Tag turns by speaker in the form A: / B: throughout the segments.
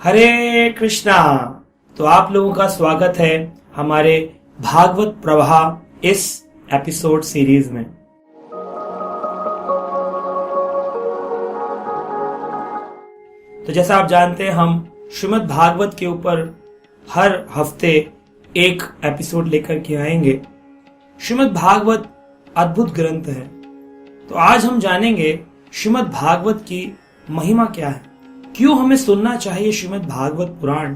A: हरे कृष्णा। तो आप लोगों का स्वागत है हमारे भागवत प्रवाह इस एपिसोड सीरीज में। तो जैसा आप जानते हैं हम श्रीमद् भागवत के ऊपर हर हफ्ते एक एपिसोड लेकर के आएंगे। श्रीमद् भागवत अद्भुत ग्रंथ है। तो आज हम जानेंगे श्रीमद् भागवत की महिमा क्या है, क्यों हमें सुनना चाहिए श्रीमद् भागवत पुराण,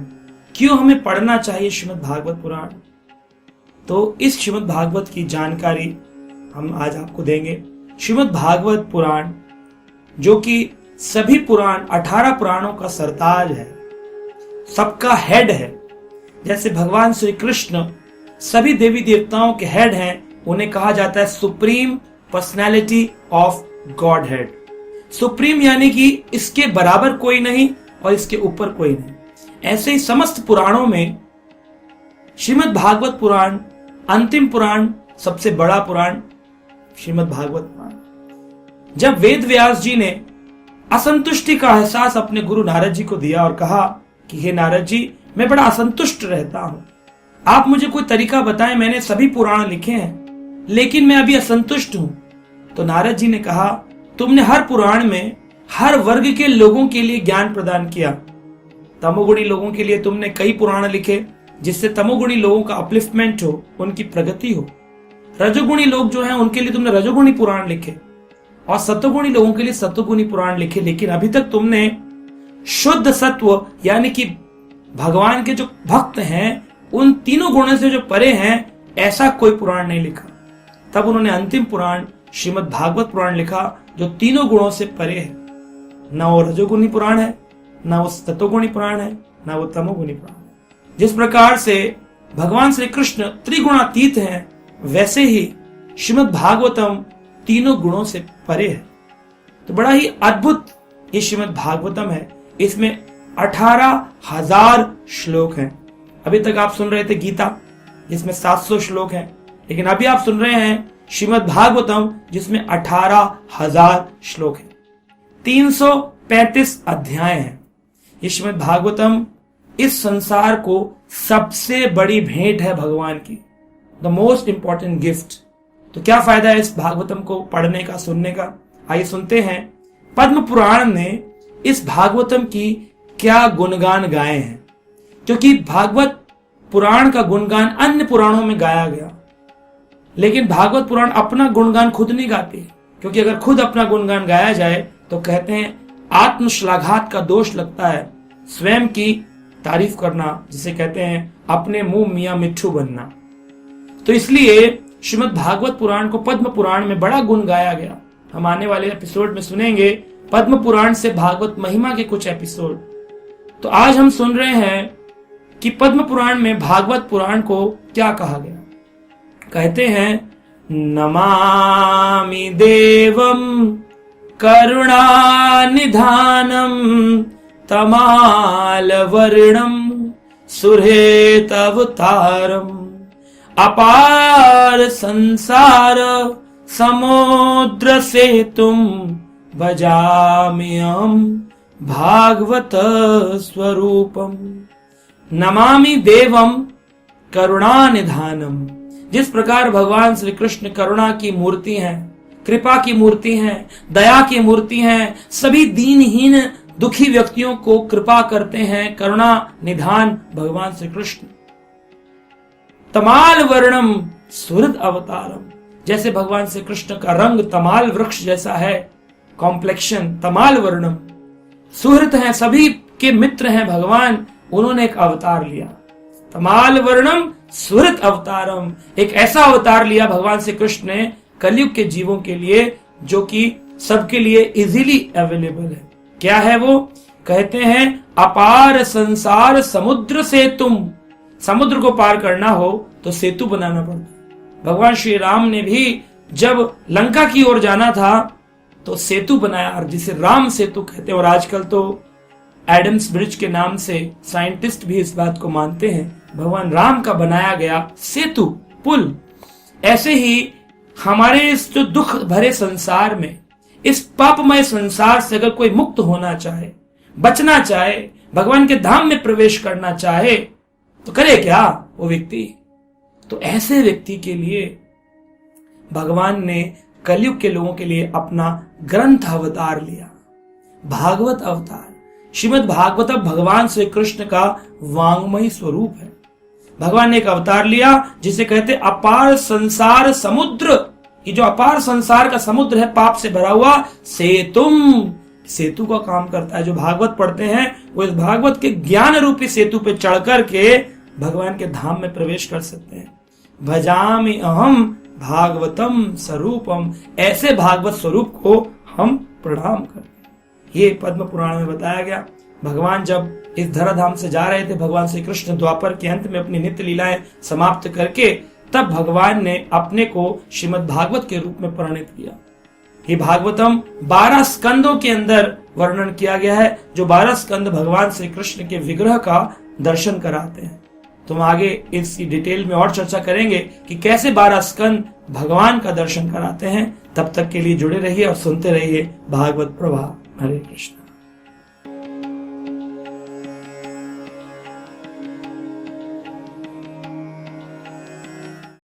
A: क्यों हमें पढ़ना चाहिए श्रीमद् भागवत पुराण। तो इस श्रीमद् भागवत की जानकारी हम आज आपको देंगे। श्रीमद् भागवत पुराण जो कि सभी पुराण 18 पुराणों का सरताज है, सबका हेड है। जैसे भगवान श्री कृष्ण सभी देवी देवताओं के हेड हैं, उन्हें कहा जाता है supreme personality of God head. Supreme यानी कि इसके बराबर कोई नहीं और इसके ऊपर कोई नहीं। ऐसे ही समस्त पुराणों में श्रीमद् भागवत पुराण अंतिम पुराण, सबसे बड़ा पुराण श्रीमद् भागवत पुराण। जब वेद व्यास जी ने असंतुष्टि का एहसास अपने गुरु नारद जी को दिया और कहा कि हे नारद जी, मैं बड़ा असंतुष्ट रहता हूं, आप मुझे कोई तरीका बताएं, मैंने सभी पुराण लिखे हैं लेकिन मैं अभी असंतुष्ट हूं। तो नारद जी ने कहा, तुमने हर पुराण में हर वर्ग के लोगों के लिए ज्ञान प्रदान किया। तमोगुणी लोगों के लिए तुमने कई पुराण लिखे जिससे तमोगुणी लोगों का अपलिफ्टमेंट हो, उनकी प्रगति हो। रजोगुणी लोग जो हैं उनके लिए तुमने रजोगुणी पुराण लिखे और सतोगुणी लोगों के लिए सतोगुणी पुराण लिखे। लेकिन अभी तक तुमने शुद्ध सत्व यानी कि भगवान के जो भक्त हैं, उन तीनों गुणों से जो परे हैं, ऐसा कोई पुराण नहीं लिखा। तब उन्होंने अंतिम पुराण श्रीमद् भागवत पुराण लिखा जो तीनों गुणों से परे है। न वो रजोगुणी पुराण है, न वो सतोगुणी पुराण है, न वो तमोगुणी पुराण है। जिस प्रकार से भगवान श्री कृष्ण त्रिगुणातीत हैं, वैसे ही श्रीमद् भागवतम तीनों गुणों से परे है। तो बड़ा ही अद्भुत ये श्रीमद् भागवतम है। इसमें 18,000 श्लोक हैं। अभी तक आप सुन रहे थे गीता जिसमें 700 श्लोक हैं, लेकिन अभी आप सुन रहे हैं श्रीमद् भागवतम जिसमें 18,000 श्लोक हैं, 335 अध्याय हैं। ये श्रीमद् भागवतम इस संसार को सबसे बड़ी भेंट है भगवान की, द मोस्ट इंपॉर्टेंट गिफ्ट। तो क्या फायदा है इस भागवतम को पढ़ने का, सुनने का? आइए सुनते हैं पद्म पुराण ने इस भागवतम की क्या गुणगान गाए हैं। क्योंकि भागवत पुराण का गुणगान अन्य पुराणों में गाया गया, लेकिन भागवत पुराण अपना गुणगान खुद नहीं गाती। क्योंकि अगर खुद अपना गुणगान गाया जाए तो कहते हैं आत्मश्लाघात का दोष लगता है, स्वयं की तारीफ करना, जिसे कहते हैं अपने मुंह मियां मिट्ठू बनना। तो इसलिए श्रीमद् भागवत पुराण को पद्म पुराण में बड़ा गुण गाया गया। हम आने वाले एपिसोड में सुनेंगे पद्म पुराण से भागवत महिमा के कुछ एपिसोड। तो आज हम सुन रहे हैं कि पद्म पुराण में भागवत पुराण को क्या कहा गया। कहते हैं, नमामि देवम करुणानिधानम तमाल वर्णम सुरेतवतारम अपार संसार समुद्र सेतुम भजाम्यहं भागवत स्वरूपम। नमामि देवम करुणानिधानम। जिस प्रकार भगवान श्री कृष्ण करुणा की मूर्ति हैं, कृपा की मूर्ति हैं, दया की मूर्ति हैं, सभी दीनहीन दुखी व्यक्तियों को कृपा करते हैं, करुणा निधान भगवान श्री कृष्ण। तमाल वर्णम सुहृद अवतारम। जैसे भगवान श्री कृष्ण का रंग तमाल वृक्ष जैसा है, कॉम्प्लेक्शन तमाल वर्णम, सुहृद हैं, सभी के मित्र हैं भगवान, उन्होंने एक अवतार लिया। तमाल वर्णम सुहृद अवतारम, एक ऐसा अवतार लिया भगवान श्री कृष्ण ने कलयुग के जीवों के लिए, जो कि सबके लिए इजीली अवेलेबल है। क्या है वो? कहते हैं अपार संसार समुद्र से तुम। समुद्र को पार करना हो तो सेतु बनाना पड़ता। भगवान श्री राम ने भी जब लंका की ओर जाना था तो सेतु बनाया, जिसे राम सेतु कहते हैं। और आजकल तो एडम्स ब्रिज के नाम से साइंटिस्ट भी इस बात को मानते हैं, भगवान राम का बनाया गया सेतु, पुल। ऐसे ही हमारे इस जो दुख भरे संसार में, इस पापमय संसार से अगर कोई मुक्त होना चाहे, बचना चाहे, भगवान के धाम में प्रवेश करना चाहे तो करे क्या वो व्यक्ति? तो ऐसे व्यक्ति के लिए भगवान ने कलयुग के लोगों के लिए अपना ग्रंथ अवतार लिया, भागवत अवतार। श्रीमद् भागवत भगवान श्री कृष्ण का वांग्मयी स्वरूप है। भगवान ने एक अवतार लिया जिसे कहते अपार संसार समुद्र। ये जो अपार संसार का समुद्र है, पाप से भरा हुआ सेतु का काम करता है। जो भागवत पढ़ते हैं वो इस भागवत के ज्ञान रूपी सेतु पे चढ़ करके भगवान के धाम में प्रवेश कर सकते हैं। भजामि अहम भागवतम स्वरूपम, ऐसे भागवत स्वरूप को हम प्रणाम करते हैं। ये पद्म पुराण में बताया गया। भगवान जब इस धराधाम से जा रहे थे, भगवान श्री कृष्ण द्वापर के अंत में अपनी नित्य लीलाएं समाप्त करके, तब भगवान ने अपने को श्रीमद् भागवत के रूप में परिणित किया। ये भागवतम 12 स्कंदों के अंदर वर्णन किया गया है, जो 12 स्कंद भगवान श्री कृष्ण के विग्रह का दर्शन कराते हैं। तो हम आगे इस डिटेल में और चर्चा करेंगे कि कैसे 12 स्कंद भगवान का दर्शन कराते हैं। तब तक के लिए जुड़े रहिए और सुनते रहिए भागवत प्रवाह। हरे कृष्ण।